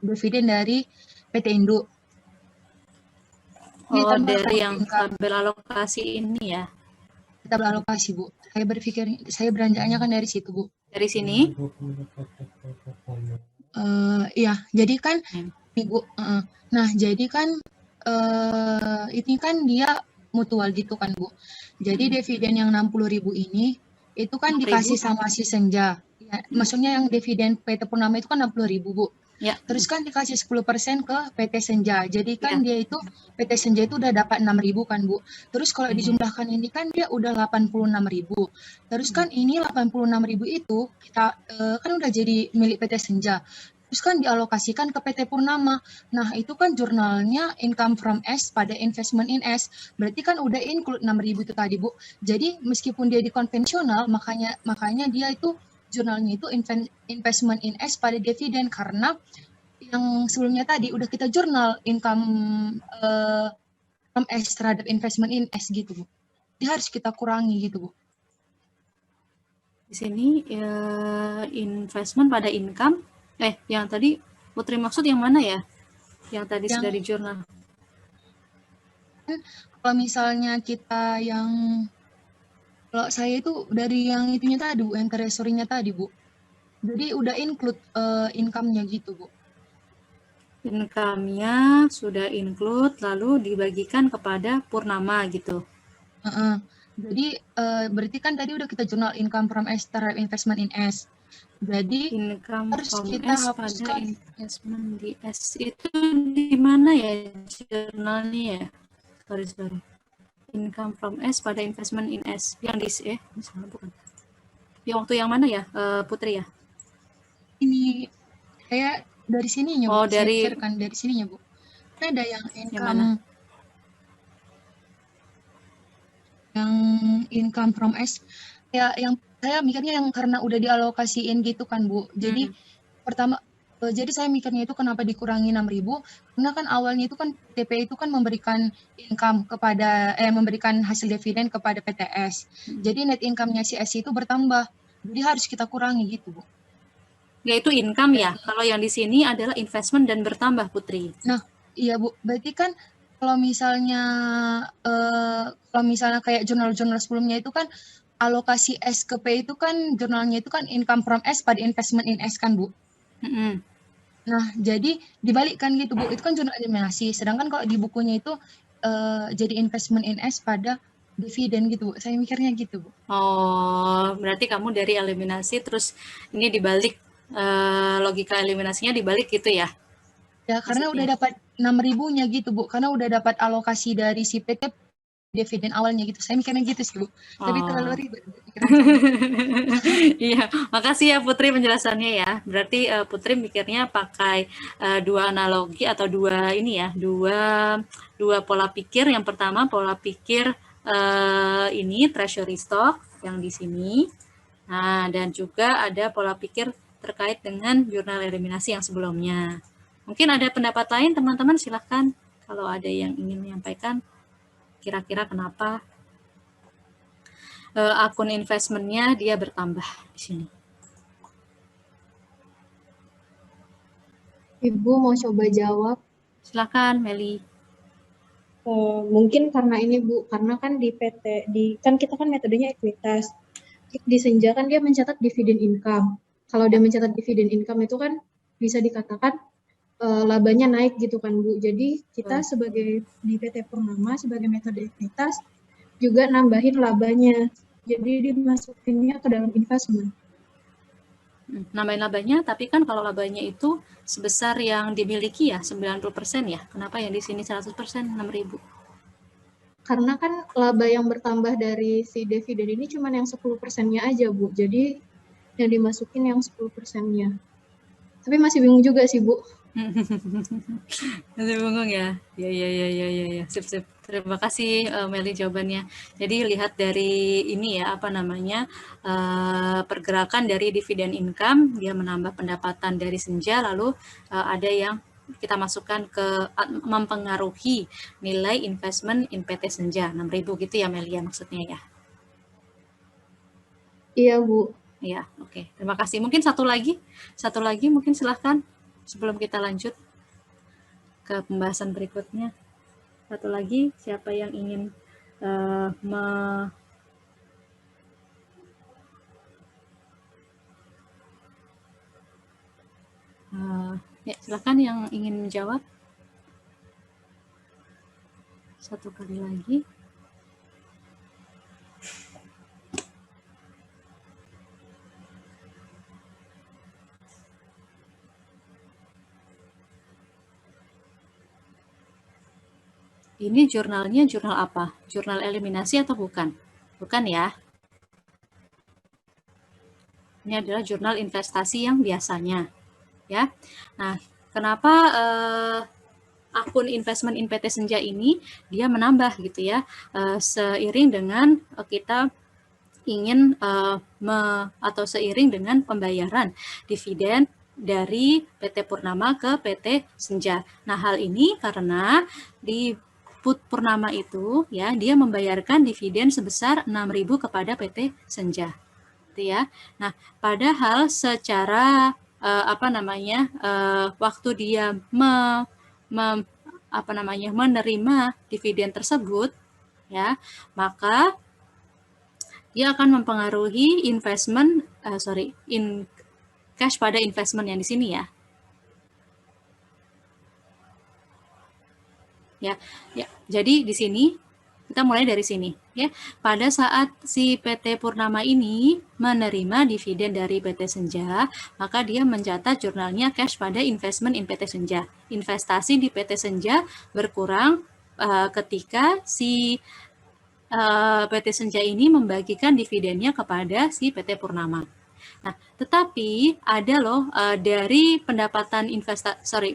dividen dari PT Induk. Ini Oh, tambah dari kan yang income. tabel alokasi ini ya. Tabel alokasi, Bu. Saya berpikir, saya beranjaknya kan dari situ, Bu. Dari sini? Iya, jadi kan Hmm. Ibu, nah jadi kan ini kan dia mutual gitu kan Bu. Jadi dividen yang 60.000 ini itu kan 6.000? dikasih sama si Senja. Ya, maksudnya yang dividen PT Purnama itu kan 60.000 Bu. Ya. Terus kan dikasih 10% ke PT Senja. Jadi kan Ya. dia itu PT Senja itu udah dapat 6.000 kan Bu. Terus kalau dijumlahkan ini kan dia udah 86.000. Terus kan ini 86.000 itu kita kan udah jadi milik PT Senja. Terus kan dialokasikan ke PT Purnama. Nah, itu kan jurnalnya income from S pada investment in S. Berarti kan udah include 6.000 itu tadi, Bu. Jadi meskipun dia di konvensional, makanya dia itu jurnalnya itu investment in S pada dividen karena yang sebelumnya tadi udah kita jurnal income from S terhadap investment in S gitu, Bu. Dia harus kita kurangi gitu, Bu. Di sini investment pada income. Yang tadi Putri maksud yang mana ya? Yang tadi sudah di jurnal. Kalau misalnya kita kalau saya itu dari yang itunya tadi, Bu, yang treasury-nya tadi, Bu. Jadi udah include income-nya gitu, Bu. Income-nya sudah include, lalu dibagikan kepada Purnama gitu. Jadi berarti kan tadi udah kita jurnal income from S terhadap investment in S. Jadi income harus from kita S hapuskan pada investment di S itu di mana ya jurnalnya ya? Sorry. Income from S pada investment in S yang di misalnya bukan. Yang waktu yang mana ya, Putri ya? ini kayak dari sininya, Bu. Saya Dari pikirkan dari sininya, Bu. Kan ada yang mana? Income from S. Ya, yang saya mikirnya yang karena udah dialokasiin gitu kan, Bu. Jadi pertama jadi saya mikirnya itu kenapa dikurangi 6.000 karena kan awalnya itu kan TP itu kan memberikan income kepada memberikan hasil dividen kepada PTS. Jadi net income-nya si S itu bertambah. Jadi harus kita kurangi gitu, Bu. Yaitu income ya. Kalau yang di sini adalah investment dan bertambah, Putri. Nah, iya Bu. Berarti kan kalau misalnya kayak jurnal-jurnal sebelumnya itu kan alokasi S ke P itu kan jurnalnya itu kan income from S pada investment in S kan, Bu. Nah, jadi dibalikkan gitu, Bu. Itu kan jurnal eliminasi. Sedangkan kalau di bukunya itu jadi investment in S pada dividen gitu, Bu. Saya mikirnya gitu, Bu. Oh, berarti kamu dari eliminasi terus ini dibalik, logika eliminasinya dibalik gitu ya? Ya, karena udah dapat 6.000-nya gitu, Bu. Karena udah dapat alokasi dari si PT dividen awalnya gitu. Saya mikirnya gitu sih, Bu. Tapi terlalu ribet pikiran saya. Iya, makasih ya Putri penjelasannya ya. Berarti Putri mikirnya pakai dua analogi atau dua pola pikir. Yang pertama pola pikir ini treasury stock yang di sini. Nah, dan juga ada pola pikir terkait dengan jurnal eliminasi yang sebelumnya. Mungkin ada pendapat lain teman-teman, silahkan kalau ada yang ingin menyampaikan. Kira-kira kenapa akun investmentnya dia bertambah di sini? Ibu mau coba jawab? Silakan, Meli. Mungkin karena ini Bu, karena kan di PT kan kita kan metodenya ekuitas. Di Senja kan dia mencatat dividen income. Kalau dia mencatat dividen income itu kan bisa dikatakan labanya naik gitu kan Bu. Jadi kita sebagai di PT Purnama sebagai metode ekuitas juga nambahin labanya. Jadi dimasukinnya ke dalam investment. Nambahin labanya, tapi kan kalau labanya itu sebesar yang dimiliki ya, 90% ya. Kenapa yang di sini 100%, 6.000? Karena kan laba yang bertambah dari si dividen ini cuma yang 10%-nya aja, Bu. Jadi yang dimasukin yang 10%-nya. Tapi masih bingung juga sih, Bu. Masih bingung ya? Ya. Sip. Terima kasih Meli jawabannya. Jadi lihat dari ini ya, pergerakan dari dividen income, dia menambah pendapatan dari Senja, lalu ada yang kita masukkan ke mempengaruhi nilai investment in PT Senja 6.000 gitu ya Meli ya maksudnya ya. Iya Bu. Iya, oke. Terima kasih. Mungkin satu lagi mungkin silahkan. sebelum kita lanjut ke pembahasan berikutnya. Satu lagi, siapa yang ingin ya, silakan yang ingin menjawab. Satu kali lagi. Ini jurnalnya jurnal apa? Jurnal eliminasi atau bukan? Bukan ya. Ini adalah jurnal investasi yang biasanya. Ya. Nah, kenapa akun investment in PT Senja ini dia menambah gitu ya, seiring dengan kita ingin atau seiring dengan pembayaran dividen dari PT Purnama ke PT Senja. Nah, hal ini karena di Purnama itu ya dia membayarkan dividen sebesar 6.000 kepada PT Senja. Gitu ya. Nah, padahal secara waktu dia menerima dividen tersebut ya, maka dia akan mempengaruhi cash pada investment yang di sini ya. Ya, jadi di sini kita mulai dari sini ya. Pada saat si PT Purnama ini menerima dividen dari PT Senja, maka dia mencatat jurnalnya cash pada investment in PT Senja. Investasi di PT Senja berkurang ketika si PT Senja ini membagikan dividennya kepada si PT Purnama. Nah, tetapi ada loh dari pendapatan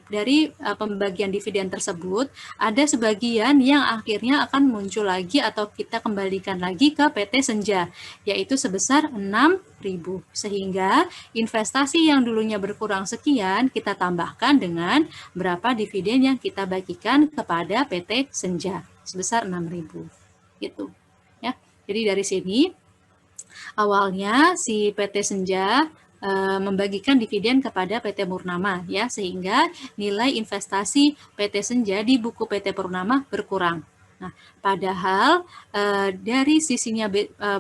dari pembagian dividen tersebut, ada sebagian yang akhirnya akan muncul lagi atau kita kembalikan lagi ke PT Senja, yaitu sebesar 6.000. Sehingga investasi yang dulunya berkurang sekian, kita tambahkan dengan berapa dividen yang kita bagikan kepada PT Senja, sebesar 6.000. Gitu. Ya. Jadi dari sini awalnya si PT Senja membagikan dividen kepada PT Purnama ya, sehingga nilai investasi PT Senja di buku PT Purnama berkurang. Nah, padahal dari sisinya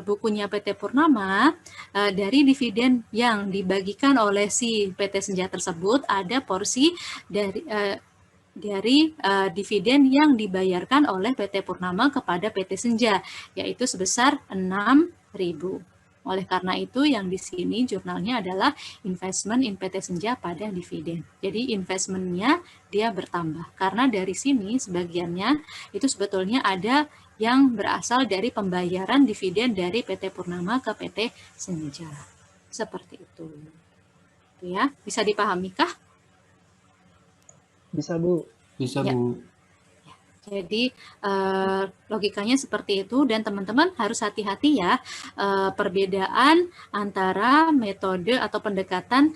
bukunya PT Purnama, dari dividen yang dibagikan oleh si PT Senja tersebut ada porsi dari dividen yang dibayarkan oleh PT Purnama kepada PT Senja, yaitu sebesar 6.000. Oleh karena itu, yang di sini jurnalnya adalah investment in PT Senja pada dividen. Jadi investmentnya dia bertambah. Karena dari sini sebagiannya itu sebetulnya ada yang berasal dari pembayaran dividen dari PT Purnama ke PT Senja. Seperti itu. Ya, bisa dipahamikah? Bisa, Bu. Bisa, Ya. Bu. Jadi logikanya seperti itu, dan teman-teman harus hati-hati ya, perbedaan antara metode atau pendekatan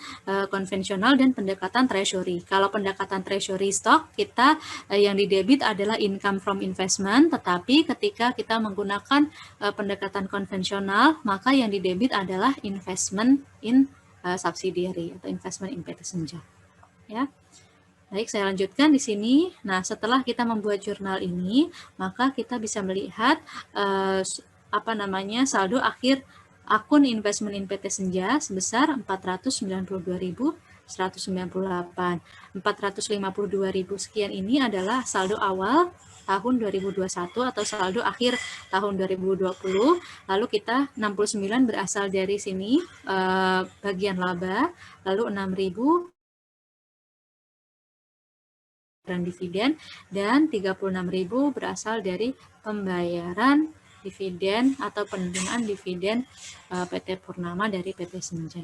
konvensional dan pendekatan treasury. Kalau pendekatan treasury stock, kita yang didebit adalah income from investment, tetapi ketika kita menggunakan pendekatan konvensional, maka yang didebit adalah investment in subsidiary atau investment in PT Senja. Ya. Baik, saya lanjutkan di sini. Nah, setelah kita membuat jurnal ini, maka kita bisa melihat saldo akhir akun investment in PT Senja sebesar 492.198. 452.000 sekian ini adalah saldo awal tahun 2021 atau saldo akhir tahun 2020. Lalu kita 69 berasal dari sini bagian laba, lalu 6.000 dividen, dan 36.000 berasal dari pembayaran dividen atau penerimaan dividen PT Purnama dari PT Senja.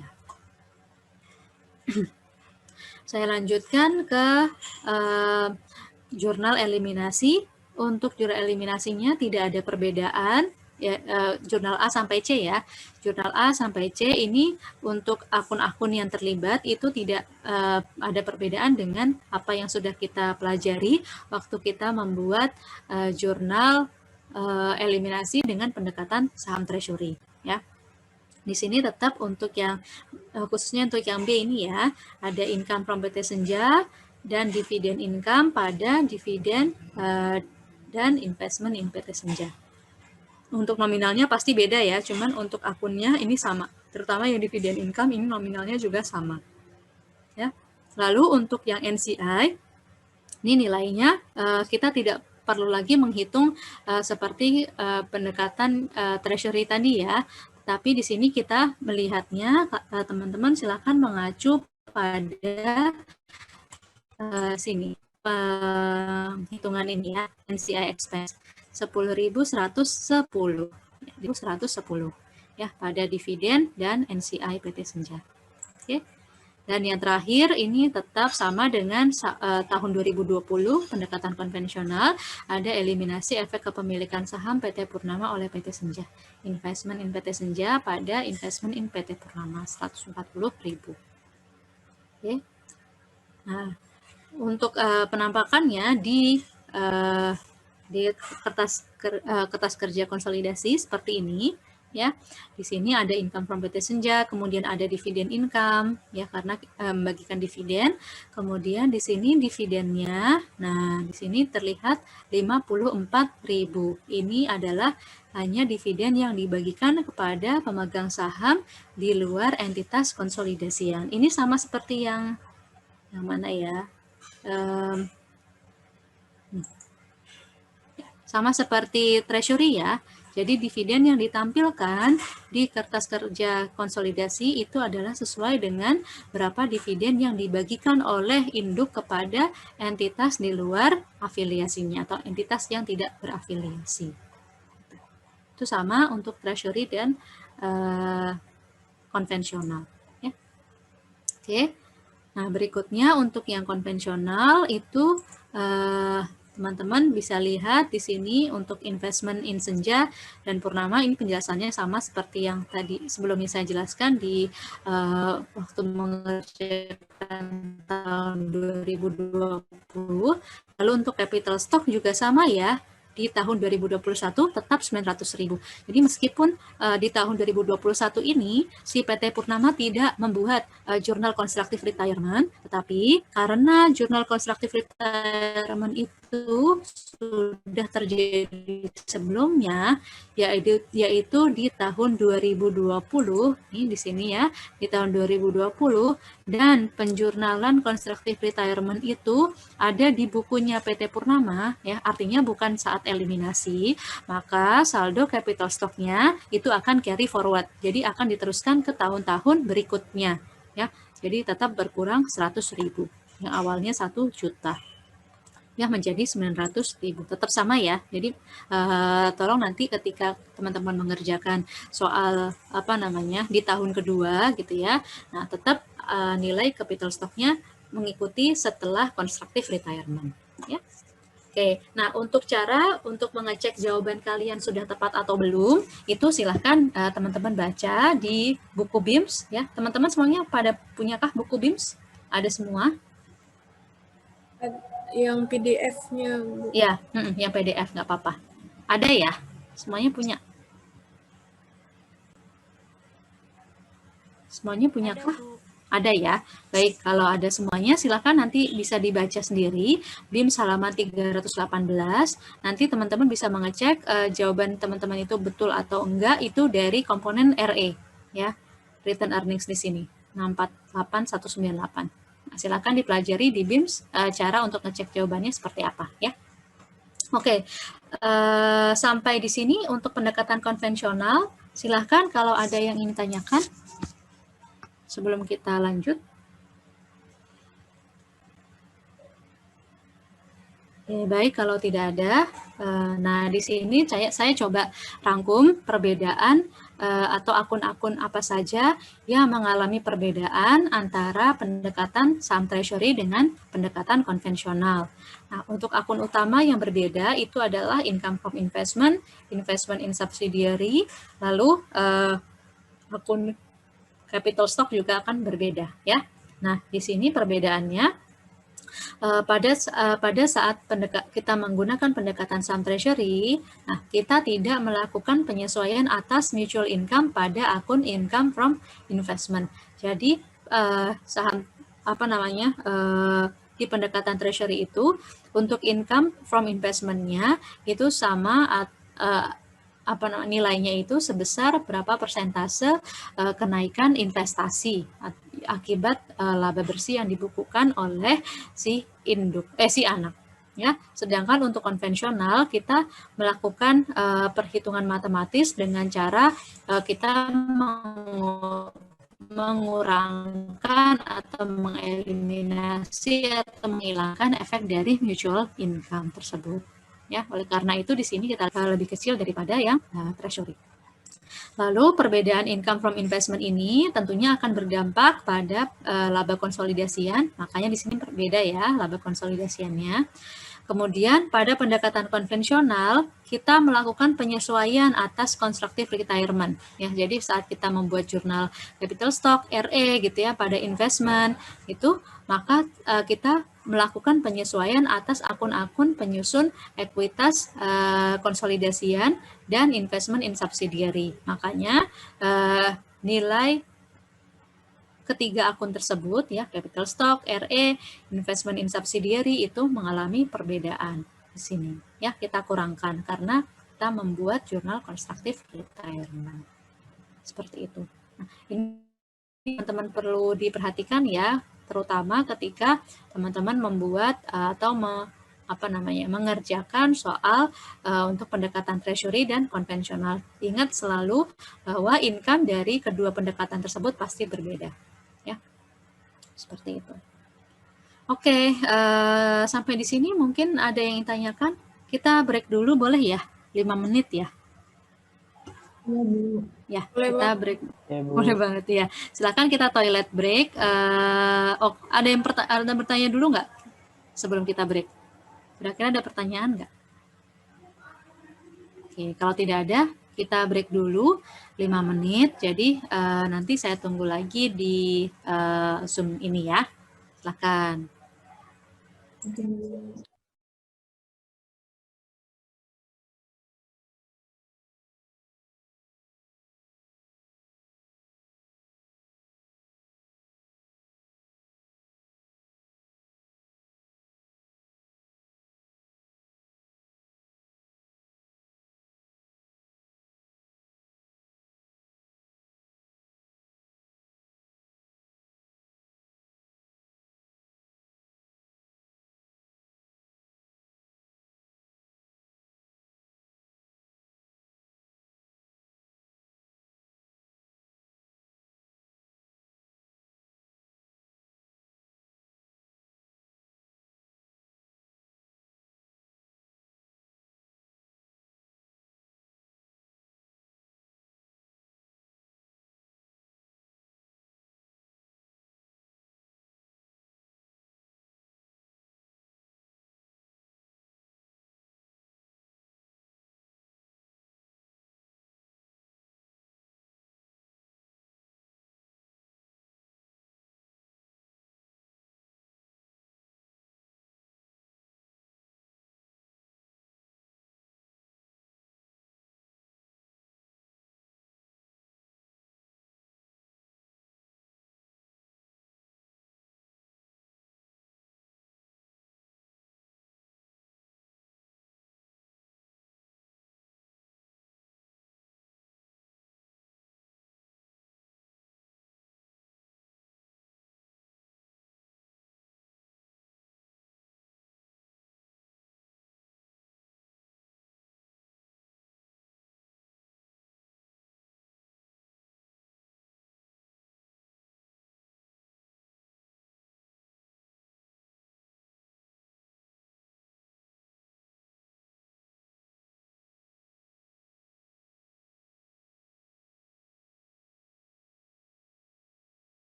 Saya lanjutkan ke jurnal eliminasi. Untuk jurnal eliminasinya tidak ada perbedaan. Ya, jurnal A sampai C ya. Jurnal A sampai C ini untuk akun-akun yang terlibat itu tidak ada perbedaan dengan apa yang sudah kita pelajari waktu kita membuat jurnal eliminasi dengan pendekatan saham treasury ya. Di sini tetap untuk yang khususnya untuk yang B ini ya, ada income from PT Senja dan dividen income pada dividen dan investment in PT Senja. Untuk nominalnya pasti beda ya, cuman untuk akunnya ini sama. Terutama yang dividen income ini nominalnya juga sama. Ya. Lalu untuk yang NCI, ini nilainya kita tidak perlu lagi menghitung seperti pendekatan treasury tadi ya. Tapi di sini kita melihatnya, teman-teman silakan mengacu pada sini hitungan ini ya, NCI expense 10.110 ya pada dividen dan NCI PT Senja. Oke. Dan yang terakhir ini tetap sama dengan tahun 2020 pendekatan konvensional, ada eliminasi efek kepemilikan saham PT Purnama oleh PT Senja. Investment in PT Senja pada investment in PT Purnama 140.000. Oke. Nah, untuk penampakannya di kertas kerja konsolidasi seperti ini. Ya, di sini ada income from PT Senja, kemudian ada dividen income, ya karena membagikan dividen. Kemudian di sini dividennya, nah di sini terlihat 54.000. Ini adalah hanya dividen yang dibagikan kepada pemegang saham di luar entitas konsolidasian. Ini sama seperti yang mana ya? Sama seperti treasury ya. Jadi dividen yang ditampilkan di kertas kerja konsolidasi itu adalah sesuai dengan berapa dividen yang dibagikan oleh induk kepada entitas di luar afiliasinya atau entitas yang tidak berafiliasi. Itu sama untuk treasury dan konvensional. Ya. Oke. Nah, berikutnya untuk yang konvensional itu teman-teman bisa lihat di sini untuk investment in Senja dan Purnama, ini penjelasannya sama seperti yang tadi sebelumnya saya jelaskan di waktu mengerjakan tahun 2020. Lalu untuk capital stock juga sama ya. Di tahun 2021 tetap 900.000. Jadi meskipun di tahun 2021 ini si PT Purnama tidak membuat jurnal constructive retirement, tetapi karena jurnal constructive retirement itu sudah terjadi sebelumnya, yaitu di tahun 2020, ini di sini ya, di tahun 2020, dan penjurnalan constructive retirement itu ada di bukunya PT Purnama, ya, artinya bukan saat eliminasi, maka saldo capital stock-nya itu akan carry forward. Jadi akan diteruskan ke tahun-tahun berikutnya, ya. Jadi tetap berkurang 100.000. Yang awalnya 1 juta. Ya, menjadi 900.000. Tetap sama ya. Jadi tolong nanti ketika teman-teman mengerjakan soal di tahun kedua gitu ya. Nah, tetap nilai capital stock-nya mengikuti setelah constructive retirement, ya. Oke, nah untuk cara untuk mengecek jawaban kalian sudah tepat atau belum, itu silahkan teman-teman baca di buku BIMS ya. Teman-teman semuanya pada punyakah buku BIMS? Ada semua? Yang PDF-nya. Ya, yang PDF nggak apa-apa. Ada ya? Semuanya punya? Semuanya punyakah? Ada ya. Baik, kalau ada semuanya silakan nanti bisa dibaca sendiri BIMS halaman 318. Nanti teman-teman bisa mengecek jawaban teman-teman itu betul atau enggak itu dari komponen RE ya. Return earnings di sini 648198. Nah, silakan dipelajari di BIMS cara untuk ngecek jawabannya seperti apa ya. Oke. Sampai di sini untuk pendekatan konvensional. Silahkan kalau ada yang ingin tanyakan sebelum kita lanjut. Baik, kalau tidak ada, nah di sini saya coba rangkum perbedaan atau akun-akun apa saja yang mengalami perbedaan antara pendekatan saham treasury dengan pendekatan konvensional. Nah, untuk akun utama yang berbeda itu adalah income from investment, investment in subsidiary, lalu akun capital stock juga akan berbeda ya. Nah, di sini perbedaannya pada saat kita menggunakan pendekatan saham treasury, nah kita tidak melakukan penyesuaian atas mutual income pada akun income from investment. Jadi saham di pendekatan treasury itu untuk income from investmentnya itu sama nilainya itu sebesar berapa persentase kenaikan investasi akibat laba bersih yang dibukukan oleh si anak. Ya, sedangkan untuk konvensional kita melakukan perhitungan matematis dengan cara kita mengurangkan atau mengeliminasi atau menghilangkan efek dari mutual income tersebut. Ya, oleh karena itu di sini kita lebih kecil daripada yang treasury. Lalu perbedaan income from investment ini tentunya akan berdampak pada laba konsolidasian, makanya di sini berbeda ya laba konsolidasiannya. Kemudian pada pendekatan konvensional kita melakukan penyesuaian atas constructive retirement ya. Jadi saat kita membuat jurnal capital stock RE gitu ya pada investment itu maka kita melakukan penyesuaian atas akun-akun penyusun ekuitas konsolidasian dan investment in subsidiary. Makanya nilai ketiga akun tersebut ya, capital stock, RE, investment in subsidiary itu mengalami perbedaan di sini. Ya, kita kurangkan karena kita membuat jurnal constructive retirement. Seperti itu. Nah, ini teman-teman perlu diperhatikan ya, terutama ketika teman-teman membuat atau mengerjakan soal untuk pendekatan treasury dan konvensional. Ingat selalu bahwa income dari kedua pendekatan tersebut pasti berbeda. Ya, seperti itu. Oke, sampai di sini mungkin ada yang ditanyakan. Kita break dulu boleh ya? 5 menit ya? Iya, Bu. Ya, kita break. Ya, boleh banget ya. Silakan kita toilet break. Ada yang bertanya dulu nggak sebelum kita break? Kira-kira ada pertanyaan nggak? Oke, kalau tidak ada, kita break dulu 5 menit. Jadi nanti saya tunggu lagi di Zoom ini ya. Silakan. Oke.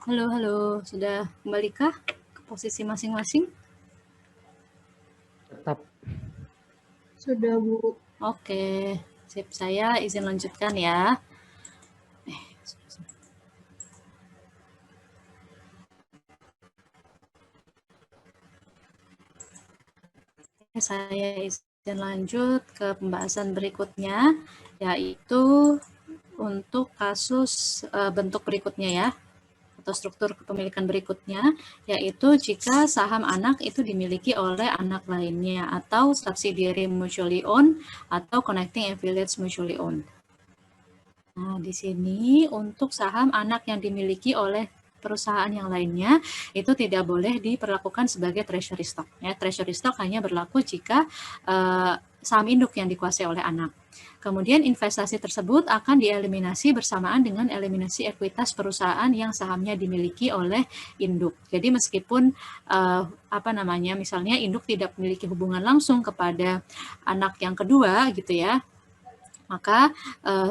Halo, halo. Sudah kembalikah ke posisi masing-masing? Tetap. Sudah, Bu. Oke, sip. Saya izin lanjutkan ya. Saya izin lanjut ke pembahasan berikutnya, yaitu untuk kasus bentuk berikutnya ya, atau struktur kepemilikan berikutnya, yaitu jika saham anak itu dimiliki oleh anak lainnya, atau subsidiary mutually owned, atau connecting affiliates mutually owned. Nah, di sini untuk saham anak yang dimiliki oleh perusahaan yang lainnya itu tidak boleh diperlakukan sebagai treasury stock. Ya, treasury stock hanya berlaku jika saham induk yang dikuasai oleh anak. Kemudian investasi tersebut akan dieliminasi bersamaan dengan eliminasi ekuitas perusahaan yang sahamnya dimiliki oleh induk. Jadi meskipun misalnya induk tidak memiliki hubungan langsung kepada anak yang kedua gitu ya, maka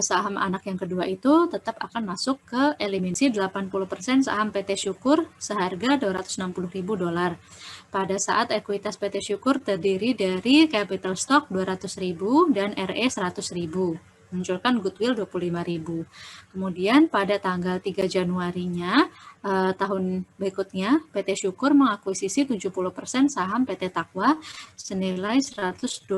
saham anak yang kedua itu tetap akan masuk ke eliminasi 80% saham PT Syukur seharga $260.000 pada saat ekuitas PT Syukur terdiri dari capital stock 200.000 dan RE 100.000, munculkan goodwill 25.000. Kemudian pada tanggal 3 Januarinya tahun berikutnya PT Syukur mengakuisisi 70% saham PT Takwa senilai 112.000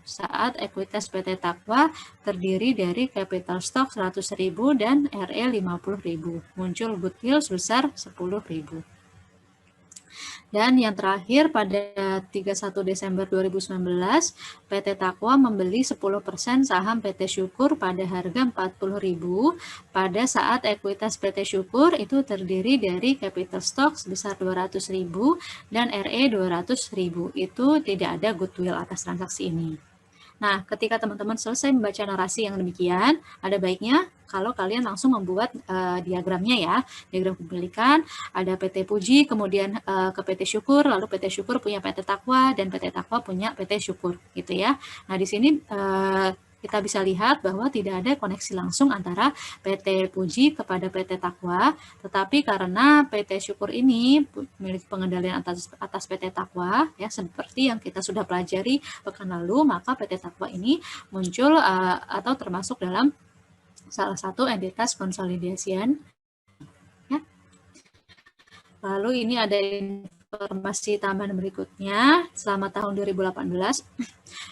saat ekuitas PT Takwa terdiri dari capital stock 100.000 dan RE 50.000, muncul goodwill sebesar 10.000. Dan yang terakhir pada 31 Desember 2019, PT Takwa membeli 10% saham PT Syukur pada harga 40.000 pada saat ekuitas PT Syukur itu terdiri dari capital stock sebesar 200.000 dan RE 200.000. Itu tidak ada goodwill atas transaksi ini. Nah, ketika teman-teman selesai membaca narasi yang demikian, ada baiknya kalau kalian langsung membuat diagramnya ya, diagram kepemilikan, ada PT Puji, kemudian ke PT Syukur, lalu PT Syukur punya PT Takwa, dan PT Takwa punya PT Syukur, gitu ya. Nah, di sini kita bisa lihat bahwa tidak ada koneksi langsung antara PT Puji kepada PT Takwa, tetapi karena PT Syukur ini memiliki pengendalian atas PT Takwa, ya seperti yang kita sudah pelajari pekan lalu, maka PT Takwa ini muncul atau termasuk dalam salah satu entitas konsolidasian. Ya. Lalu ini ada informasi tambahan berikutnya. Selama tahun 2018,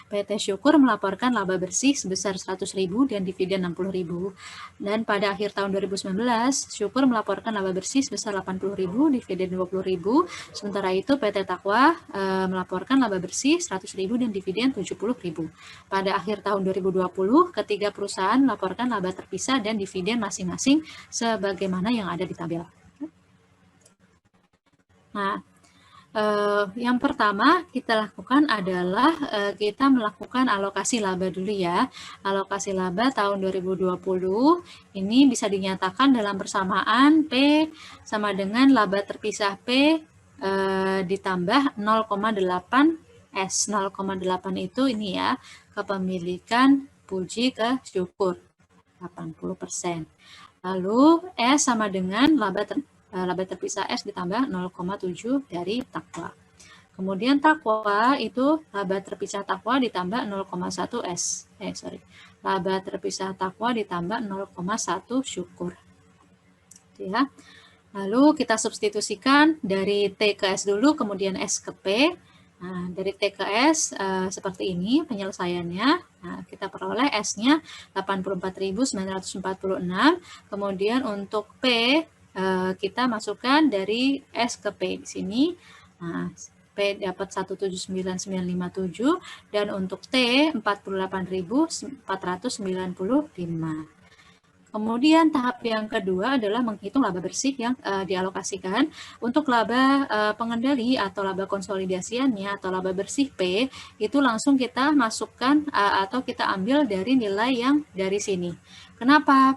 PT Syukur melaporkan laba bersih sebesar 100.000 dan dividen 60.000. Dan pada akhir tahun 2019, Syukur melaporkan laba bersih sebesar 80.000, dividen 20.000. Sementara itu PT Takwa melaporkan laba bersih 100.000 dan dividen 70.000. Pada akhir tahun 2020, ketiga perusahaan melaporkan laba terpisah dan dividen masing-masing sebagaimana yang ada di tabel. Nah, yang pertama kita lakukan adalah kita melakukan alokasi laba dulu ya. Alokasi laba tahun 2020 ini bisa dinyatakan dalam persamaan P sama dengan laba terpisah P ditambah 0,8 S. 0,8 itu ini ya, kepemilikan Puji ke Syukur 80%. Lalu S sama dengan laba terpisah S ditambah 0,7 dari Takwa. Kemudian Takwa itu laba terpisah Takwa ditambah 0,1 S. Laba terpisah Takwa ditambah 0,1 Syukur. Ya. Lalu kita substitusikan dari T ke S dulu, kemudian S ke P. Nah, dari T ke S seperti ini penyelesaiannya. Nah, kita peroleh S-nya 84.946. Kemudian untuk P kita masukkan dari S ke P di sini. Nah, P dapat 179.957 dan untuk T 48.495. Kemudian tahap yang kedua adalah menghitung laba bersih yang dialokasikan. Untuk laba pengendali atau laba konsolidasiannya atau laba bersih P itu langsung kita masukkan atau kita ambil dari nilai yang dari sini. Kenapa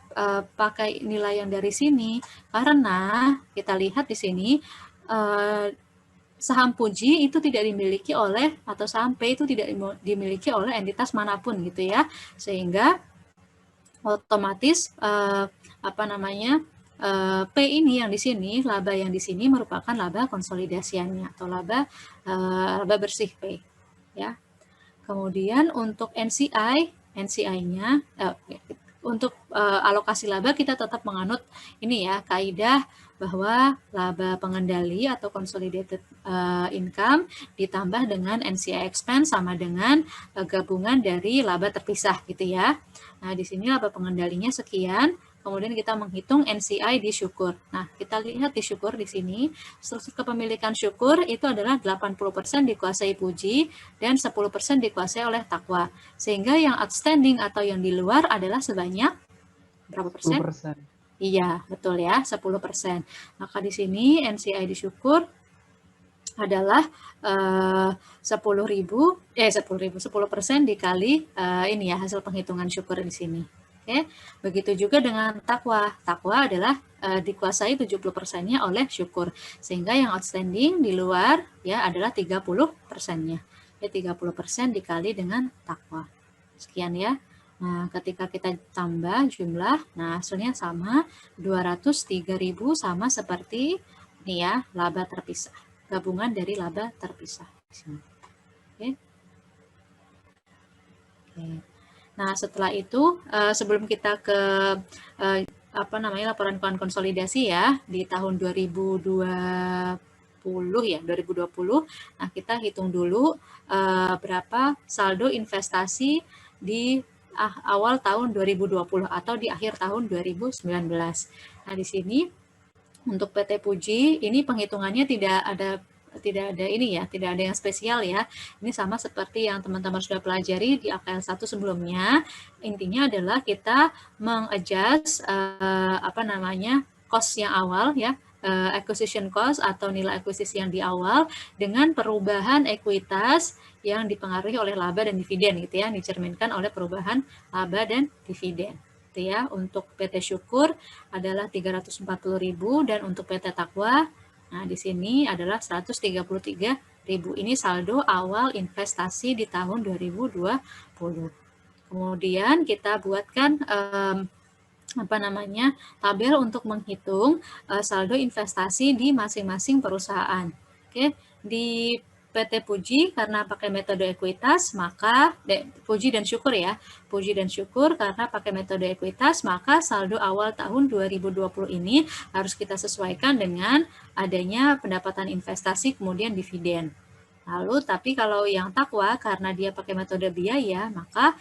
pakai nilai yang dari sini? Karena kita lihat di sini saham Puji itu tidak dimiliki oleh atau saham P itu tidak dimiliki oleh entitas manapun gitu ya, sehingga otomatis P ini yang di sini, laba yang di sini merupakan laba konsolidasiannya atau laba bersih P, ya. Kemudian untuk NCI-nya untuk alokasi laba kita tetap menganut ini ya, kaidah bahwa laba pengendali atau consolidated income ditambah dengan NCI expense sama dengan gabungan dari laba terpisah gitu ya. Nah, di sini laba pengendalinya sekian. Kemudian kita menghitung NCI di syukur. Nah, kita lihat di syukur di sini, struktur kepemilikan syukur itu adalah 80% dikuasai puji dan 10% dikuasai oleh takwa. Sehingga yang outstanding atau yang di luar adalah sebanyak berapa persen? 10%. Iya, betul ya, 10%. Maka di sini NCI di syukur adalah 10% dikali ini ya hasil penghitungan syukur di sini. Oke, begitu juga dengan takwa. Takwa adalah dikuasai 70%-nya oleh syukur. Sehingga yang outstanding di luar ya adalah 30%-nya. Ya 30% dikali dengan takwa. Sekian ya. Nah, ketika kita tambah jumlah, nah hasilnya sama 203.000 sama seperti ini ya, laba terpisah. Gabungan dari laba terpisah. Oke. Oke. Nah, setelah itu sebelum kita ke laporan keuangan konsolidasi ya di tahun 2020 ya, 2020. Nah, kita hitung dulu berapa saldo investasi di awal tahun 2020 atau di akhir tahun 2019. Nah, di sini untuk PT Puji ini penghitungannya tidak ada ini ya, tidak ada yang spesial ya. Ini sama seperti yang teman-teman sudah pelajari di AKL 1 sebelumnya. Intinya adalah kita mengadjust cost yang awal ya, acquisition cost atau nilai akuisisi yang di awal dengan perubahan ekuitas yang dipengaruhi oleh laba dan dividen gitu ya, dicerminkan oleh perubahan laba dan dividen. Ya, untuk PT Syukur adalah 340.000 dan untuk PT Takwa nah di sini adalah 133.000. Ini saldo awal investasi di tahun 2020. Kemudian kita buatkan tabel untuk menghitung saldo investasi di masing-masing perusahaan. Oke, di PT Puji karena pakai metode ekuitas, maka Puji dan Syukur ya. Puji dan Syukur karena pakai metode ekuitas, maka saldo awal tahun 2020 ini harus kita sesuaikan dengan adanya pendapatan investasi kemudian dividen. Lalu, tapi kalau yang Takwa karena dia pakai metode biaya, maka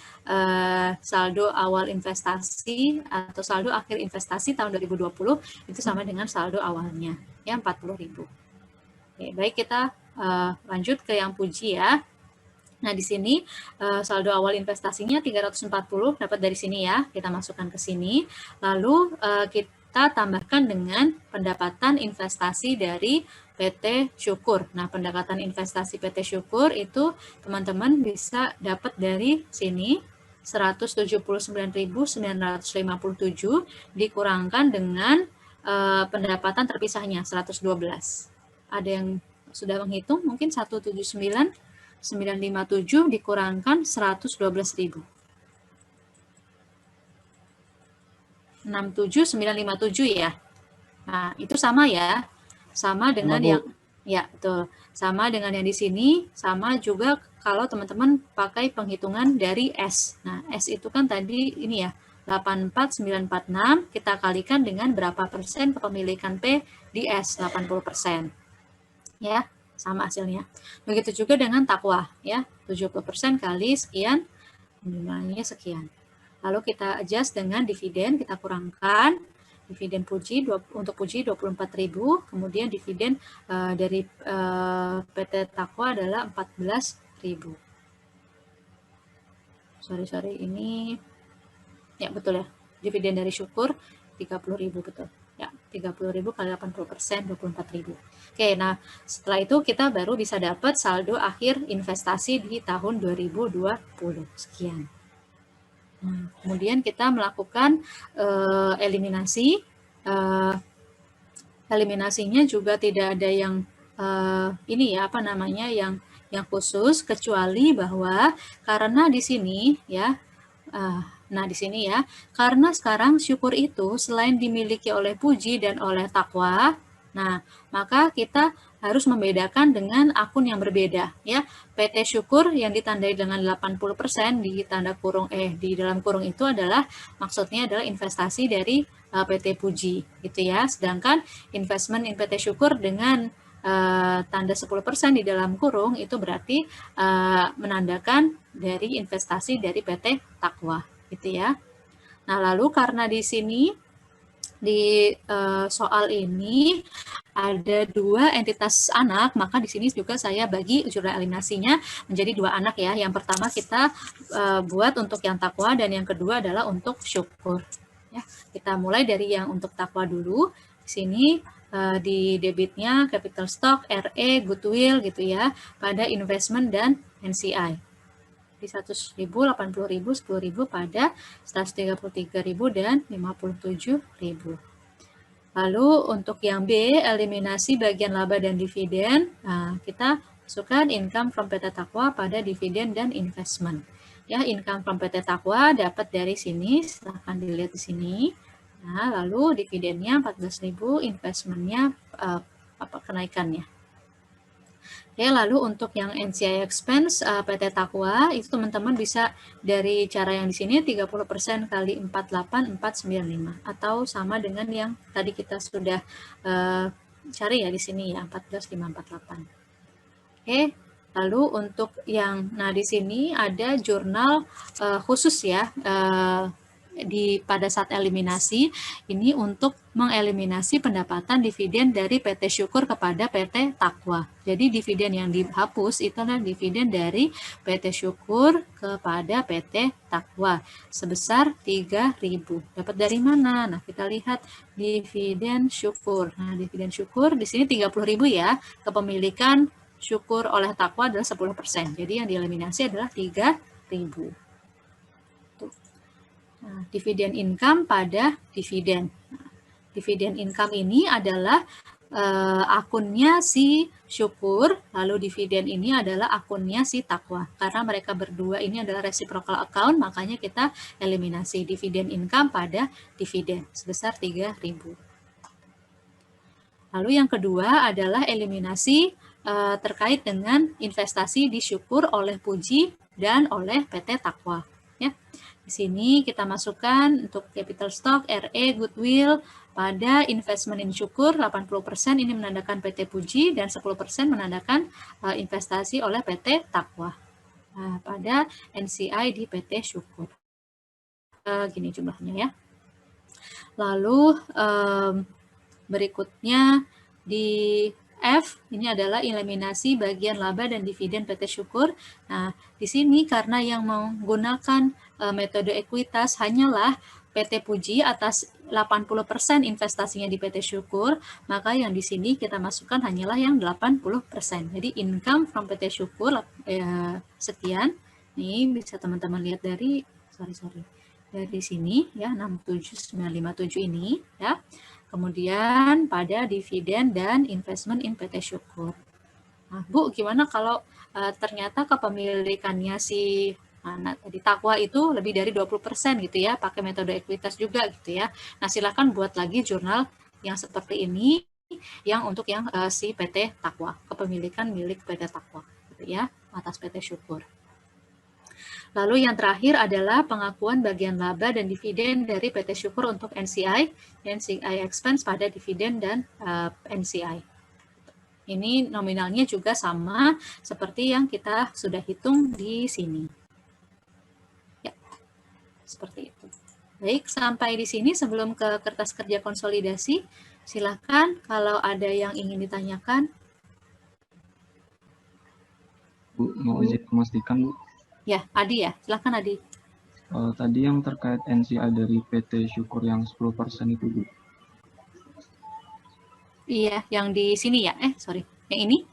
saldo awal investasi atau saldo akhir investasi tahun 2020 itu sama dengan saldo awalnya, ya 40.000. Oke, baik kita lanjut ke yang Puji ya. Nah, di sini saldo awal investasinya 340 dapat dari sini ya. Kita masukkan ke sini. Lalu kita tambahkan dengan pendapatan investasi dari PT Syukur. Nah, pendapatan investasi PT Syukur itu teman-teman bisa dapat dari sini 179.957 dikurangkan dengan pendapatan terpisahnya 112. Ada yang sudah menghitung mungkin 179.957 dikurangkan 112.000. 67.957 ya. Nah, itu sama ya. Sama dengan yang ya, betul. Sama dengan yang di sini, sama juga kalau teman-teman pakai penghitungan dari S. Nah, S itu kan tadi ini ya, 84.946 kita kalikan dengan berapa persen kepemilikan P di S, 80%. Ya, sama hasilnya. Begitu juga dengan Takwa ya, 70% kali sekian, nilainya sekian. Lalu kita adjust dengan dividen, kita kurangkan dividen Puji untuk Puji 24.000, kemudian dividen dari PT Takwa adalah 14.000. Sorry ini ya betul ya, dividen dari Syukur 30.000 betul. Ya, 30.000 kali 80%, 24.000. Oke, nah setelah itu kita baru bisa dapat saldo akhir investasi di tahun 2020. Sekian. Nah, kemudian kita melakukan eliminasi. Eliminasinya juga tidak ada yang ini ya, yang khusus, kecuali bahwa karena di sini ya, Nah, di sini ya, karena sekarang syukur itu selain dimiliki oleh puji dan oleh takwa, nah, maka kita harus membedakan dengan akun yang berbeda ya. PT Syukur yang ditandai dengan 80% di tanda kurung di dalam kurung itu adalah maksudnya adalah investasi dari PT Puji gitu ya. Sedangkan investment in PT Syukur dengan tanda 10% di dalam kurung itu berarti menandakan dari investasi dari PT Takwa gitu ya. Nah, lalu karena di sini di soal ini ada dua entitas anak, maka di sini juga saya bagi jurnal eliminasinya menjadi dua anak ya. Yang pertama kita buat untuk yang takwa dan yang kedua adalah untuk syukur. Ya, kita mulai dari yang untuk takwa dulu. Di sini di debitnya capital stock, RE, goodwill gitu ya, pada investment dan NCI. Di 100.000, 80.000, 10.000 pada 133.000 dan 57.000. Lalu untuk yang B, eliminasi bagian laba dan dividen, nah, kita masukkan income from PT Takwa pada dividen dan investment. Ya, income from PT Takwa dapat dari sini, silahkan dilihat di sini. Nah, lalu dividennya 14.000, investmentnya kenaikannya. Oke, lalu untuk yang NCI expense PT Takwa itu teman-teman bisa dari cara yang di sini 30% kali 48495 atau sama dengan yang tadi kita sudah cari ya di sini ya 14548. Oke, lalu untuk yang di sini ada jurnal khusus ya pada saat eliminasi ini untuk mengeliminasi pendapatan dividen dari PT Syukur kepada PT Takwa. Jadi dividen yang dihapus itu adalah dividen dari PT Syukur kepada PT Takwa sebesar 3.000. Dapat dari mana? Nah, kita lihat dividen Syukur. Nah, dividen Syukur di sini 30.000 ya. Kepemilikan Syukur oleh Takwa adalah 10%. Jadi yang dieliminasi adalah 3.000. Nah, dividen income pada dividen. Nah, dividen income ini adalah akunnya si Syukur, lalu dividen ini adalah akunnya si Takwa. Karena mereka berdua ini adalah reciprocal account, makanya kita eliminasi dividen income pada dividen sebesar 3.000. Lalu yang kedua adalah eliminasi terkait dengan investasi di Syukur oleh Puji dan oleh PT Takwa. Ya. Di sini kita masukkan untuk capital stock, RE, goodwill pada investment in Syukur 80% ini menandakan PT Puji dan 10% menandakan investasi oleh PT Takwa. Nah, pada NCI di PT Syukur. Gini jumlahnya ya. Lalu berikutnya di F, ini adalah eliminasi bagian laba dan dividen PT Syukur. Nah, di sini karena yang menggunakan metode ekuitas hanyalah PT Puji atas 80% investasinya di PT Syukur, maka yang di sini kita masukkan hanyalah yang 80%. Jadi income from PT Syukur sekian. Nih bisa teman-teman lihat dari dari sini ya 67957 ini ya. Kemudian pada dividen dan investment in PT Syukur. Nah, Bu, gimana kalau ternyata kepemilikannya si tadi Takwa itu lebih dari 20% gitu ya, pakai metode ekuitas juga gitu ya. Nah, silakan buat lagi jurnal yang seperti ini, yang untuk yang si PT Takwa, kepemilikan milik PT Takwa gitu ya, atas PT Syukur. Lalu yang terakhir adalah pengakuan bagian laba dan dividen dari PT Syukur untuk NCI expense pada dividen dan NCI. Ini nominalnya juga sama seperti yang kita sudah hitung di sini. Ya, seperti itu. Baik, sampai di sini sebelum ke kertas kerja konsolidasi, silakan kalau ada yang ingin ditanyakan. Bu, mau izin memastikan, Bu. Ya, Adi ya, silakan Adi. Tadi yang terkait NCI dari PT Syukur yang 10% itu, Bu. Iya, yang di sini ya. Sorry, yang ini?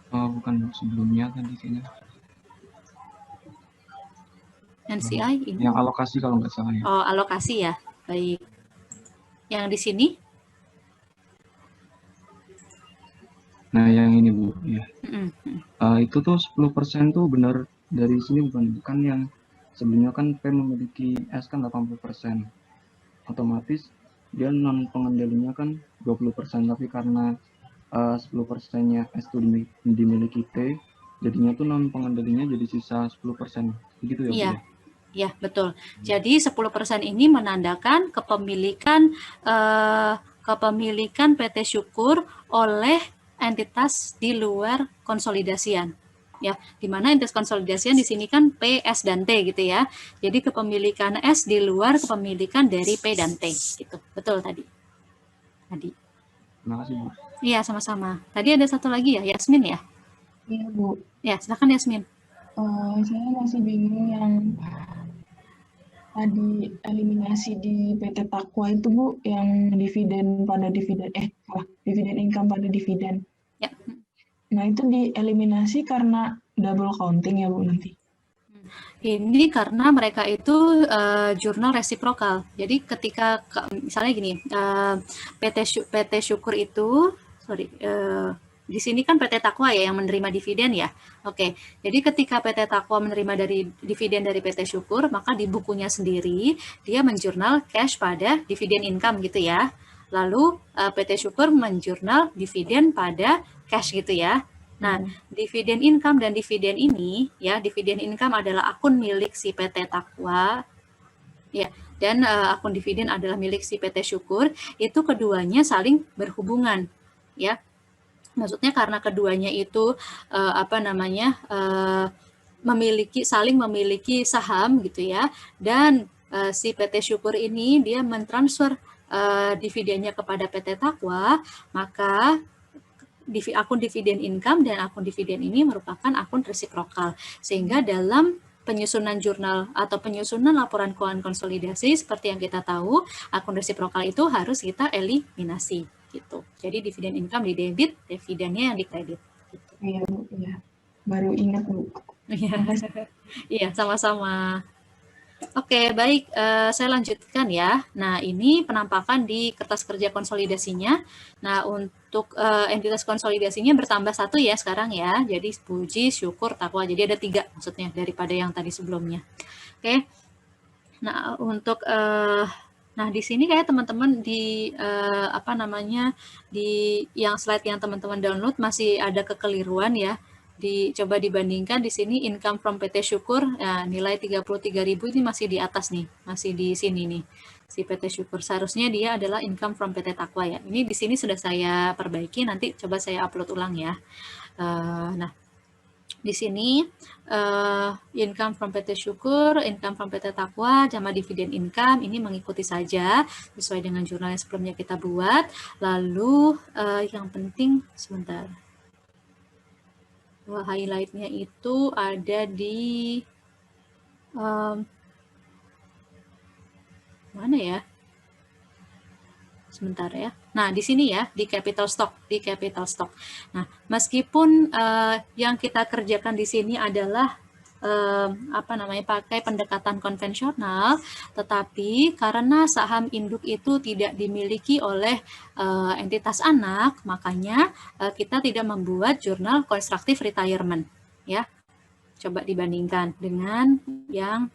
Bukan, Bu, sebelumnya tadi kayaknya. NCI ini. Yang alokasi kalau nggak salah ya. Oh, alokasi ya. Baik. Yang di sini? Nah, yang ini, Bu, ya. Itu tuh 10% tuh benar dari sini bukan yang sebelumnya kan P memiliki S kan 80%. Otomatis dia non pengendalinya kan 20%, tapi karena 10%-nya S itu dimiliki T, jadinya tuh non pengendalinya jadi sisa 10%. Begitu ya, Bu? Iya, ya betul. Jadi 10% ini menandakan kepemilikan PT Syukur oleh entitas di luar konsolidasian. Ya, di mana entitas konsolidasian di sini kan P, S, dan T gitu ya. Jadi kepemilikan S di luar kepemilikan dari P dan T gitu. Betul tadi. Terima kasih, Bu. Iya, sama-sama. Tadi ada satu lagi ya, Yasmin ya? Iya, Bu. Ya, silakan Yasmin. Saya masih bingung yang tadi eliminasi di PT Takwa itu, Bu, yang dividen income pada dividen. Ya. Nah, itu dieliminasi karena double counting ya, Bu, nanti. Ini karena mereka itu jurnal resiprokal. Jadi ketika misalnya gini, PT Syukur itu, di sini kan PT Takwa ya yang menerima dividen ya. Oke, jadi ketika PT Takwa menerima dari dividen dari PT Syukur, maka di bukunya sendiri dia menjurnal cash pada dividen income gitu ya. Lalu PT Syukur menjurnal dividen pada cash gitu ya. Nah, dividen income dan dividen ini ya, dividen income adalah akun milik si PT Takwa ya, dan akun dividen adalah milik si PT Syukur. Itu keduanya saling berhubungan ya. Maksudnya karena keduanya itu saling memiliki saham gitu ya, dan si PT Syukur ini dia mentransfer dividennya kepada PT Takwa, maka akun dividen income dan akun dividen ini merupakan akun resiprokal, sehingga dalam penyusunan jurnal atau penyusunan laporan keuangan konsolidasi seperti yang kita tahu, akun resiprokal itu harus kita eliminasi gitu. Jadi dividen income di debit, dividennya yang di kredit. Gitu. Iya, Bu. Iya. Baru ingat, Bu. Iya, sama-sama. Oke, baik. Saya lanjutkan ya. Nah, ini penampakan di kertas kerja konsolidasinya. Nah, untuk entitas konsolidasinya bertambah satu ya sekarang ya. Jadi Puji, Syukur, Takwa. Jadi ada 3 maksudnya daripada yang tadi sebelumnya. Oke. Nah, untuk nah di sini kayak teman-teman di di yang slide yang teman-teman download masih ada kekeliruan ya. Coba dibandingkan di sini income from PT Syukur, nah, nilai 33.000 ini masih di atas nih, masih di sini nih si PT Syukur. Seharusnya dia adalah income from PT Takwa ya. Ini di sini sudah saya perbaiki, nanti coba saya upload ulang ya. Nah, di sini income from PT Syukur, income from PT Takwa, sama dividen income ini mengikuti saja sesuai dengan jurnal yang sebelumnya kita buat. Lalu yang penting sebentar. Highlight-nya itu ada di mana ya? Sebentar ya. Nah, di sini ya, di capital stock. Nah, meskipun yang kita kerjakan di sini adalah pakai pendekatan konvensional, tetapi karena saham induk itu tidak dimiliki oleh entitas anak, makanya kita tidak membuat jurnal constructive retirement ya. Coba dibandingkan dengan yang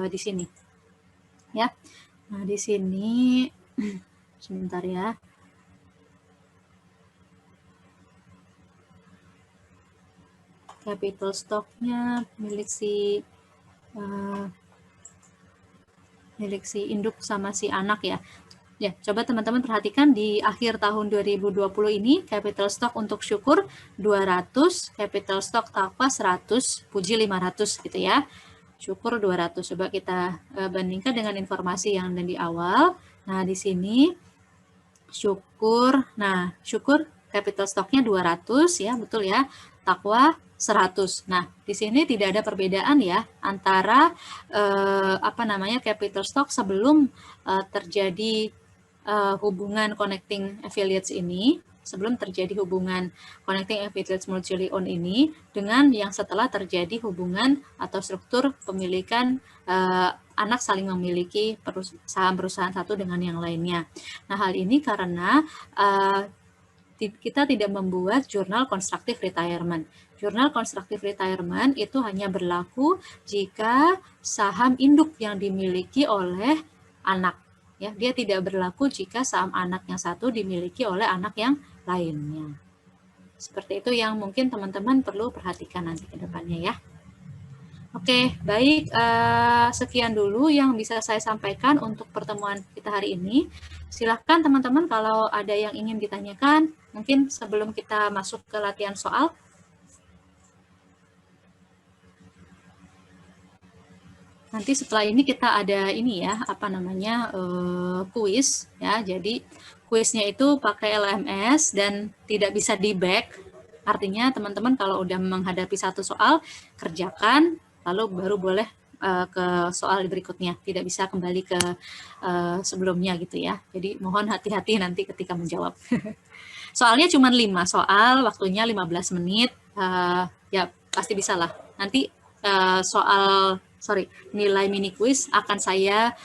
di sini ya. Nah, di sini sebentar ya. Capital stock-nya milik si induk sama si anak ya. Ya, coba teman-teman perhatikan di akhir tahun 2020 ini capital stock untuk Syukur 200, capital stock Takwa 100, Puji 500 gitu ya. Syukur 200. Coba kita bandingkan dengan informasi yang ada di awal. Nah, di sini Syukur capital stock-nya 200 ya, betul ya. Takwa 100. Nah, di sini tidak ada perbedaan ya antara capital stock sebelum terjadi hubungan connecting affiliates ini, sebelum terjadi hubungan connecting affiliates mutually owned ini dengan yang setelah terjadi hubungan atau struktur pemilikan anak saling memiliki saham perusahaan satu dengan yang lainnya. Nah, hal ini karena kita tidak membuat jurnal constructive retirement. Jurnal constructive retirement itu hanya berlaku jika saham induk yang dimiliki oleh anak. Ya, dia tidak berlaku jika saham anak yang satu dimiliki oleh anak yang lainnya. Seperti itu yang mungkin teman-teman perlu perhatikan nanti ke depannya ya. Oke, baik. Sekian dulu yang bisa saya sampaikan untuk pertemuan kita hari ini. Silahkan teman-teman kalau ada yang ingin ditanyakan, mungkin sebelum kita masuk ke latihan soal. Nanti setelah ini kita ada ini ya, apa namanya, kuis ya. Jadi kuisnya itu pakai LMS dan tidak bisa di-back. Artinya teman-teman kalau udah menghadapi satu soal, kerjakan, lalu baru boleh ke soal berikutnya. Tidak bisa kembali ke sebelumnya gitu ya. Jadi mohon hati-hati nanti ketika menjawab. Soalnya cuma 5 soal, waktunya 15 menit. Ya pasti bisa lah. Nanti nilai mini quiz akan saya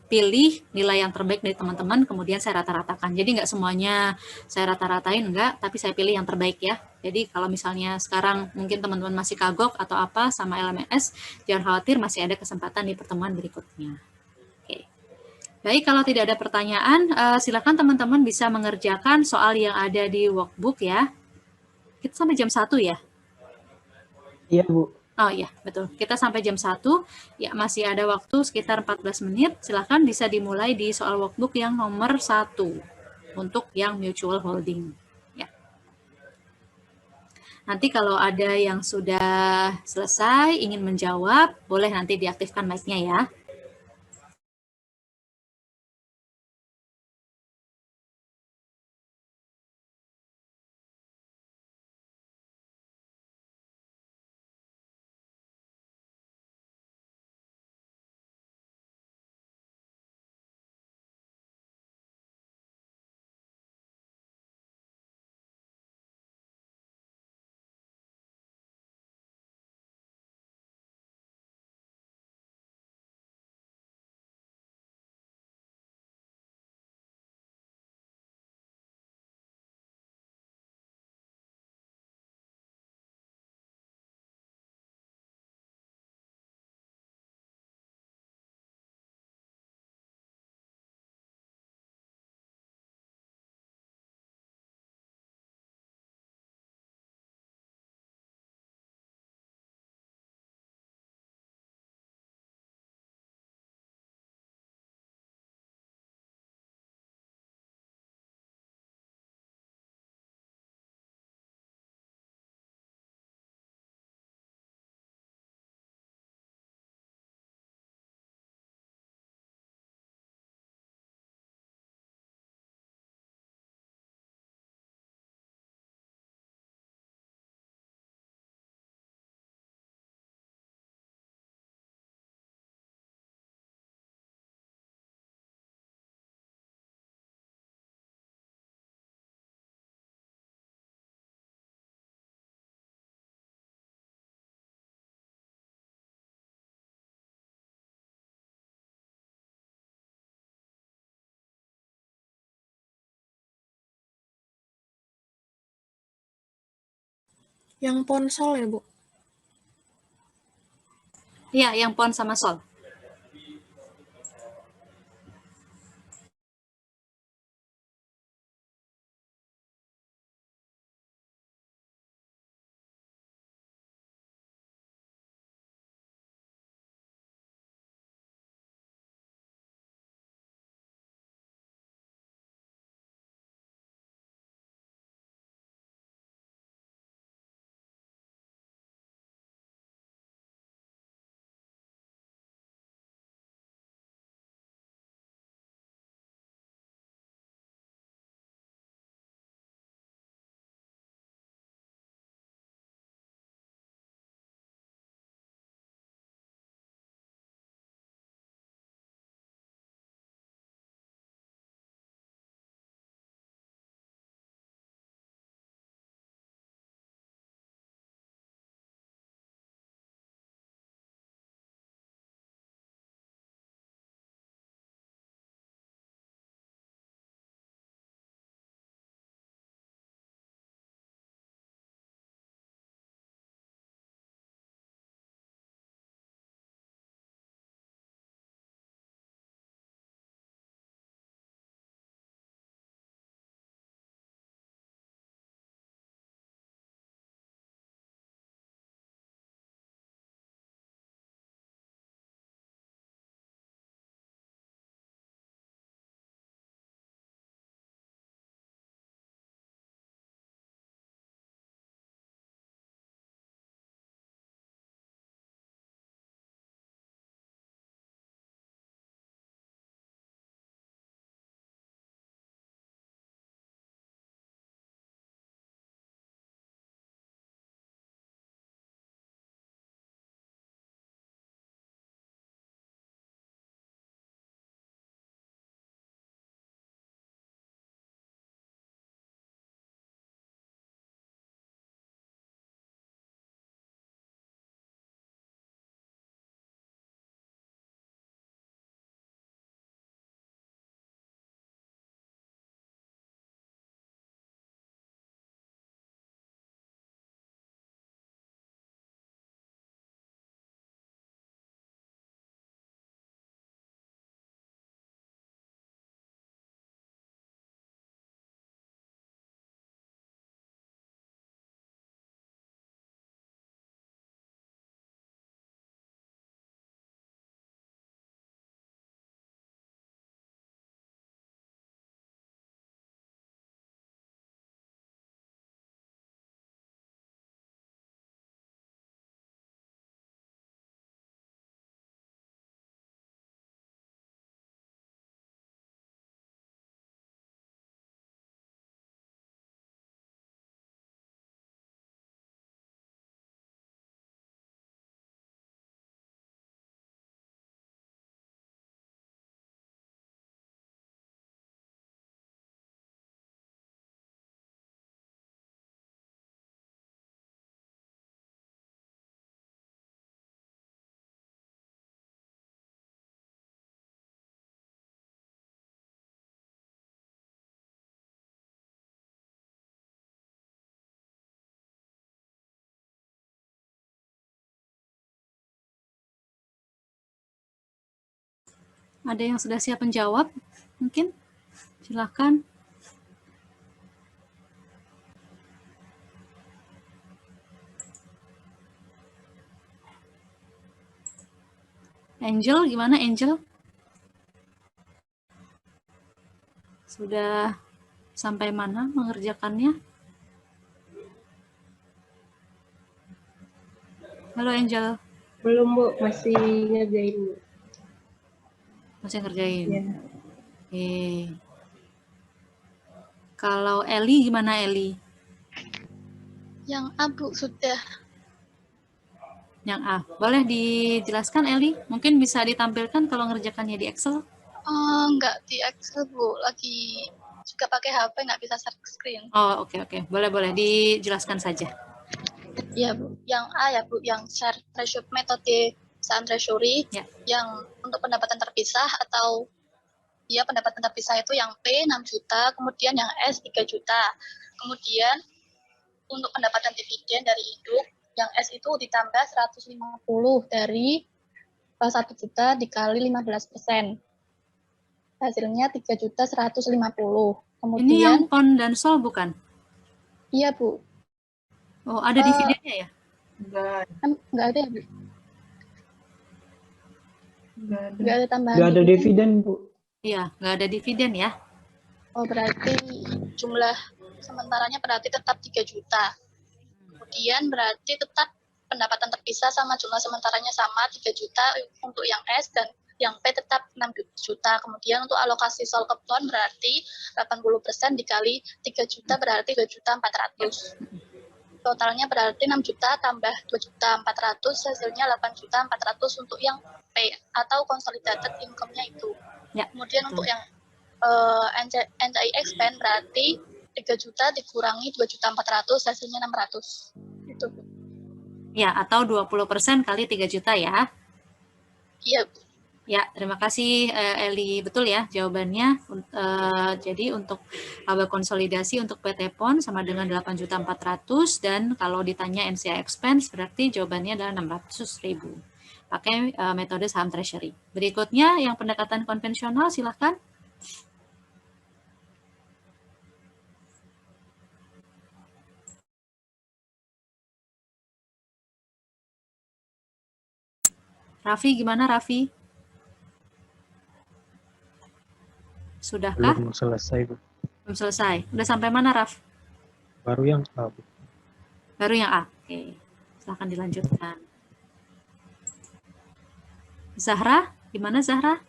pilih nilai yang terbaik dari teman-teman, kemudian saya rata-ratakan. Jadi nggak semuanya saya rata-ratain, enggak, tapi saya pilih yang terbaik ya. Jadi kalau misalnya sekarang mungkin teman-teman masih kagok atau apa sama LMS, jangan khawatir, masih ada kesempatan di pertemuan berikutnya. Oke. Baik, kalau tidak ada pertanyaan, silakan teman-teman bisa mengerjakan soal yang ada di workbook ya. Kita sampai jam 1 ya? Iya, Bu. Oh iya, betul. Kita sampai jam 1, ya masih ada waktu sekitar 14 menit. Silakan bisa dimulai di soal workbook yang nomor 1 untuk yang mutual holding. Ya. Nanti kalau ada yang sudah selesai, ingin menjawab, boleh nanti diaktifkan mic-nya ya. Yang ponsel ya, Bu? Iya, yang pon sama sol. Ada yang sudah siap menjawab? Mungkin silakan. Angel, gimana Angel? Sudah sampai mana mengerjakannya? Halo Angel, Belum, Bu. Masih ngerjain, Bu. masih ngerjain? Ya. Kalau Eli gimana Eli? Yang A, Bu, sudah. Yang A. Boleh dijelaskan Eli? Mungkin bisa ditampilkan kalau ngerjakannya di Excel? Nggak di Excel, Bu. Lagi juga pakai HP, nggak bisa share screen. Oh, oke. Boleh dijelaskan saja. Iya, Bu. Yang A ya, Bu. Yang share threshold metode saham treasury. Ya. Yang untuk pendapatan terpisah atau ya pendapatan terpisah itu yang P 6 juta, kemudian yang S 3 juta. Kemudian untuk pendapatan dividen dari induk, yang S itu ditambah 150 dari 1 juta dikali 15%. Hasilnya 3.150.000. Kemudian Ini yang PON dan SOL bukan? Iya, Bu. Oh, ada dividennya ya? Nggak ada ya, Bu? Nggak ada tambahan Nggak ada dividen, Bu. Iya, nggak ada dividen ya? Oh, berarti jumlah sementaranya berarti tetap 3 juta. Kemudian berarti tetap pendapatan terpisah sama jumlah sementaranya sama 3 juta untuk yang S dan yang P tetap 6 juta. Kemudian untuk alokasi sol ke PON berarti 80% dikali 3 juta berarti 2.400.000. Totalnya berarti 6 juta tambah 2.400.000 hasilnya 8.400.000 untuk yang P atau consolidated income-nya itu. Ya, Kemudian betul. untuk yang NCI expense berarti 3 juta dikurangi 2.400.000 hasilnya 600. Itu. Ya, atau 20% kali 3 juta ya. Iya, Bu. Ya, terima kasih Eli. Betul ya jawabannya. Jadi untuk laba konsolidasi untuk PT PON sama dengan 8.400.000 dan kalau ditanya NCI expense berarti jawabannya adalah 600.000. Pakai metode saham treasury. Berikutnya yang pendekatan konvensional silahkan. Raffi, gimana Raffi? Sudahkah? Belum selesai, Bu. Belum selesai. Udah sampai mana, Raf? Baru yang A, Bu. Baru yang A. Oke. Silahkan dilanjutkan. Zahra, gimana Zahra?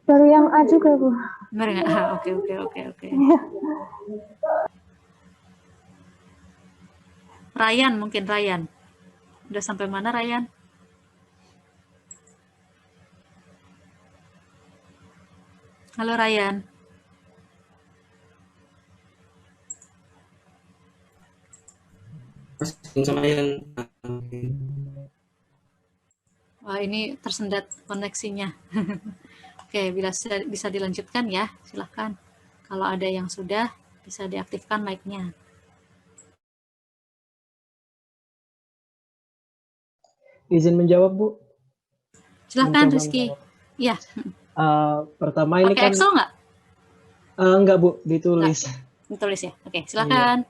Baru yang A juga, Bu. Baru yang A. Oke. Ryan, mungkin Ryan. Udah sampai mana Ryan? Halo Ryan. Wah, ini tersendat koneksinya. Oke, bisa dilanjutkan ya, silahkan. Kalau ada yang sudah, bisa diaktifkan mic-nya. Izin menjawab, Bu. Silahkan Rizky. Iya. Pertama ini pakai kan Excel nggak? Enggak, Bu, ditulis. Ditulis ya. Oke, silakan.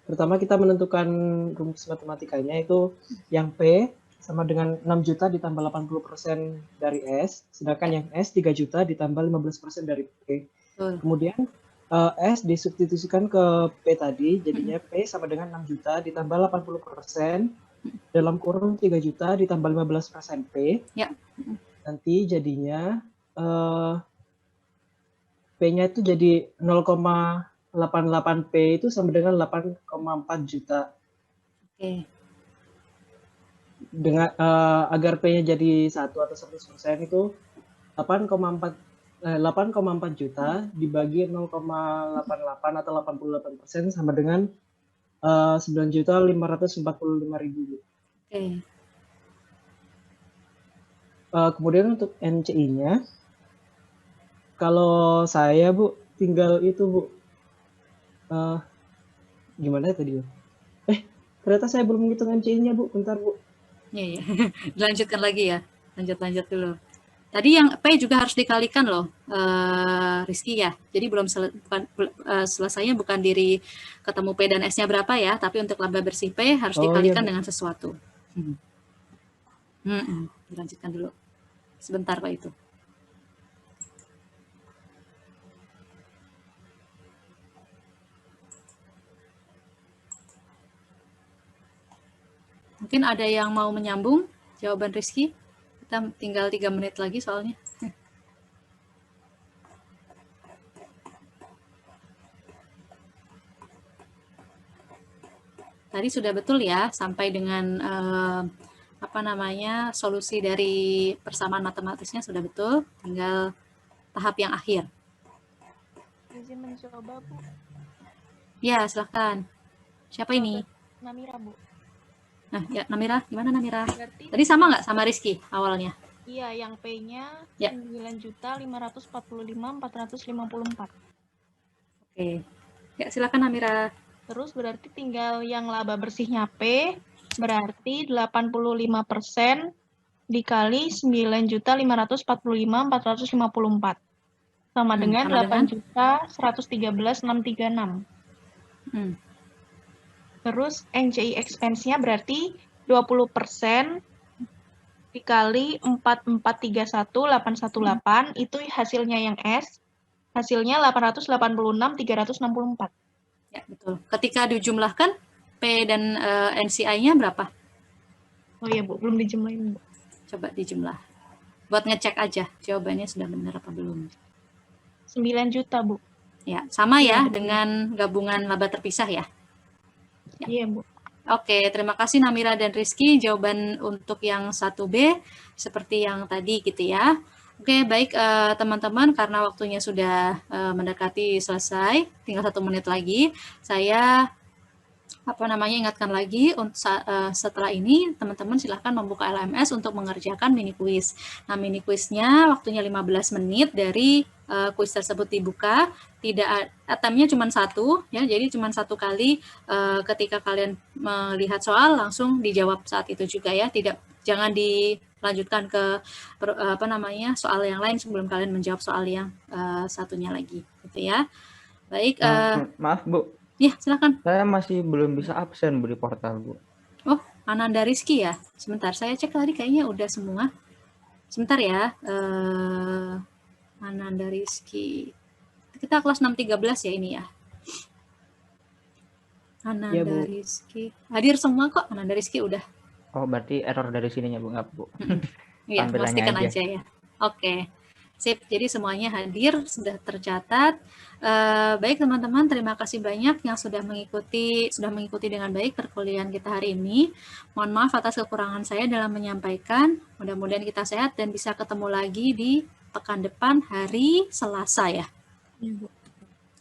Pertama kita menentukan rumus matematikanya itu yang P sama dengan 6 juta ditambah 80% dari S, sedangkan yang S 3 juta ditambah 15% dari P. Kemudian S disubstitusikan ke P tadi, jadinya P sama dengan 6 juta ditambah 80% dalam kurung 3 juta ditambah 15% P. Ya. Nanti jadinya P-nya itu jadi 0,88 P itu sama dengan 8,4 juta. Oke. Dengan agar P-nya jadi 1 atau 100% itu 8,4 juta dibagi 0,88 atau 88% sama dengan 9.545.000. Oke. Kemudian untuk NCI-nya, kalau saya, Bu, tinggal itu, Bu. Gimana tadi, Bu? Ternyata saya belum menghitung NCI-nya, Bu. Bentar, Bu. Iya, iya. Dilanjutkan lagi ya. Lanjut dulu. Tadi yang P juga harus dikalikan loh, Rizky ya. Jadi belum selesainya bukan diri ketemu P dan S-nya berapa ya, tapi untuk laba bersih P harus dikalikan dengan sesuatu. Dilanjutkan dulu. Sebentar Pak itu. Mungkin ada yang mau menyambung jawaban Rizky? Kita tinggal 3 menit lagi soalnya. Tadi sudah betul ya, sampai dengan solusi dari persamaan matematisnya sudah betul, tinggal tahap yang akhir. Izin mencoba, Bu. Ya, silahkan. Siapa ini? Namira, Bu. Nah, ya Namira, gimana Namira? Berarti tadi sama nggak sama Rizky awalnya? Iya, yang P-nya ya. 9.545.454. Oke. Ya, silakan Namira. Terus berarti tinggal yang laba bersihnya P, berarti 85% dikali 9.545.454. Sama dengan 8.113.636. Terus NCI expense-nya berarti 20% dikali 4431818 itu hasilnya yang S. Hasilnya 886.364. Ya, betul. Ketika dijumlahkan P dan NCI-nya berapa? Oh iya, Bu, belum dijumlahin, Bu. Coba dijumlah. Buat ngecek aja jawabannya sudah benar apa belum. 9 juta, Bu. Ya, sama ya dengan gabungan laba terpisah ya. Iya, Bu. Oke, terima kasih Namira dan Rizky. Jawaban untuk yang 1B seperti yang tadi gitu ya. Oke, baik teman-teman, karena waktunya sudah mendekati selesai, tinggal 1 menit lagi. Saya ingatkan lagi setelah ini teman-teman silahkan membuka LMS untuk mengerjakan mini quiz. Nah, mini quiznya waktunya 15 menit dari quiz tersebut dibuka. Tidak, attempt-nya cuma 1 ya, jadi cuma 1 kali ketika kalian melihat soal langsung dijawab saat itu juga ya. Jangan dilanjutkan ke soal yang lain sebelum kalian menjawab soal yang satunya lagi gitu ya. Baik, maaf Bu. Ya, silakan. Saya masih belum bisa absen, Bu, di portal, Bu. Oh, Ananda Rizky ya? Sebentar, saya cek tadi kayaknya udah semua. Sebentar ya. Ananda Rizky. Kita kelas 613 ya ini ya. Ananda ya, Rizky. Hadir semua kok, Ananda Rizky udah. Oh, berarti error dari sininya, Bu, nggak, Bu? Iya, pastikan aja ya. Oke. Sip, jadi semuanya hadir, sudah tercatat. Baik teman-teman, terima kasih banyak yang sudah mengikuti dengan baik perkuliahan kita hari ini. Mohon maaf atas kekurangan saya dalam menyampaikan. Mudah-mudahan kita sehat dan bisa ketemu lagi di pekan depan hari Selasa ya.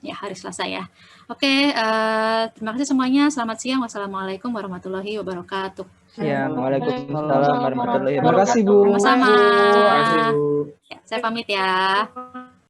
Ya, hari Selasa ya. Oke, terima kasih semuanya. Selamat siang. Wassalamualaikum warahmatullahi wabarakatuh. Siang, waalaikumsalam warahmatullahi wabarakatuh. Terima kasih, Bu. Sama-sama. Terima kasih, Bu. Ya, saya pamit ya.